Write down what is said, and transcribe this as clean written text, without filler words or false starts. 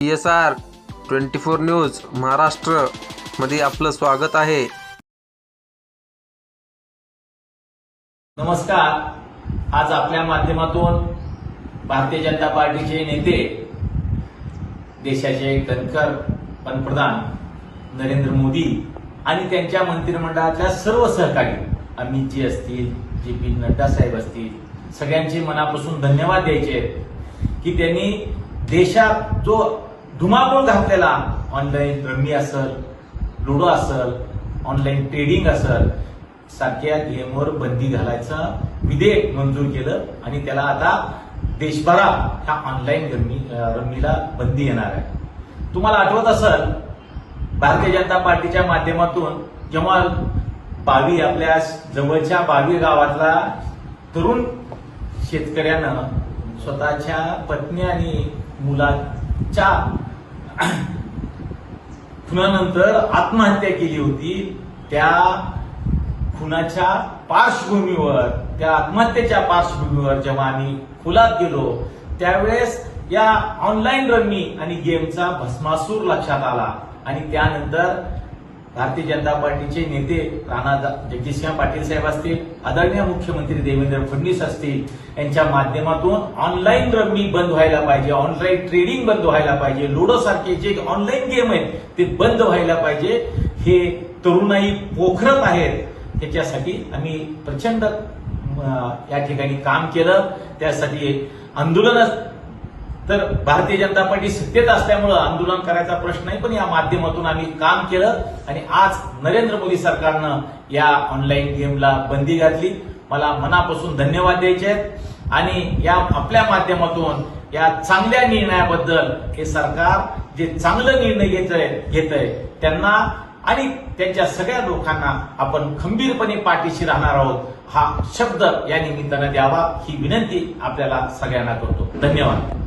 PSR 24 news Maharashtra मध्ये आपलं स्वागत आहे। नमस्कार। आज आपल्या माध्यमातून भारतीय जनता पार्टीचे नेते, देशाचे कणखर पंतप्रधान नरेंद्र मोदी आणि त्यांच्या मंत्रिमंडळातल्या सर्व सहकारी अमितजी असतील, JP नड्डा साहेब असतील, सगळ्यांचे मनापासून धन्यवाद द्यायचे आहेत की त्यांनी देशात जो धुमाकूळ घातलेला ऑनलाईन रम्मी असेल, लुडो असेल, ऑनलाईन ट्रेडिंग असेल, सारख्या गेमवर बंदी घालायचं विधेयक मंजूर केलं आणि त्याला आता देशभरात ह्या ऑनलाईन रम्मीला बंदी येणार आहे। तुम्हाला आठवत असेल, भारतीय जनता पार्टीच्या माध्यमातून जेव्हा आपल्या जवळच्या 22 गावातला तरुण शेतकऱ्यानं स्वतःच्या पत्नी आणि मुलाच्या खुनानंतर आत्महत्या केली होती, त्या खुनाच्या पार्श्वभूमीवर, त्या आत्महत्येच्या पार्श्वभूमीवर जेव्हा आम्ही खोलात गेलो त्यावेळेस या ऑनलाईन रम्मी आणि गेमचा भस्मासूर लक्षात आला आणि त्यानंतर भारतीय जनता पार्टीचे नेते राणा जगजितसिंह पाटील साहेब असतील, आदरणीय मुख्यमंत्री देवेंद्र फडणवीस असतील, यांच्या माध्यमातून ऑनलाईन रम्मी बंद व्हायला पाहिजे, ऑनलाईन ट्रेडिंग बंद व्हायला पाहिजे, लुडो सारखे जे ऑनलाईन गेम आहेत ते बंद व्हायला पाहिजे, हे तरुणाई पोखरत आहेत, त्याच्यासाठी आम्ही प्रचंड या ठिकाणी काम केलं। त्यासाठी आंदोलन तर भारतीय जनता पार्टी सत्तेत असल्यामुळं आंदोलन करायचा प्रश्न नाही, पण या माध्यमातून आम्ही काम केलं आणि आज नरेंद्र मोदी सरकारनं या ऑनलाईन गेमला बंदी घातली। मला मनापासून धन्यवाद द्यायचे आहेत आणि या आपल्या माध्यमातून या चांगल्या निर्णयाबद्दल हे सरकार जे चांगलं निर्णय घेतंय त्यांना आणि त्यांच्या सगळ्या लोकांना आपण खंबीरपणे पाठीशी राहणार आहोत हा शब्द या निमित्तानं द्यावा ही विनंती आपल्याला सगळ्यांना करतो। धन्यवाद।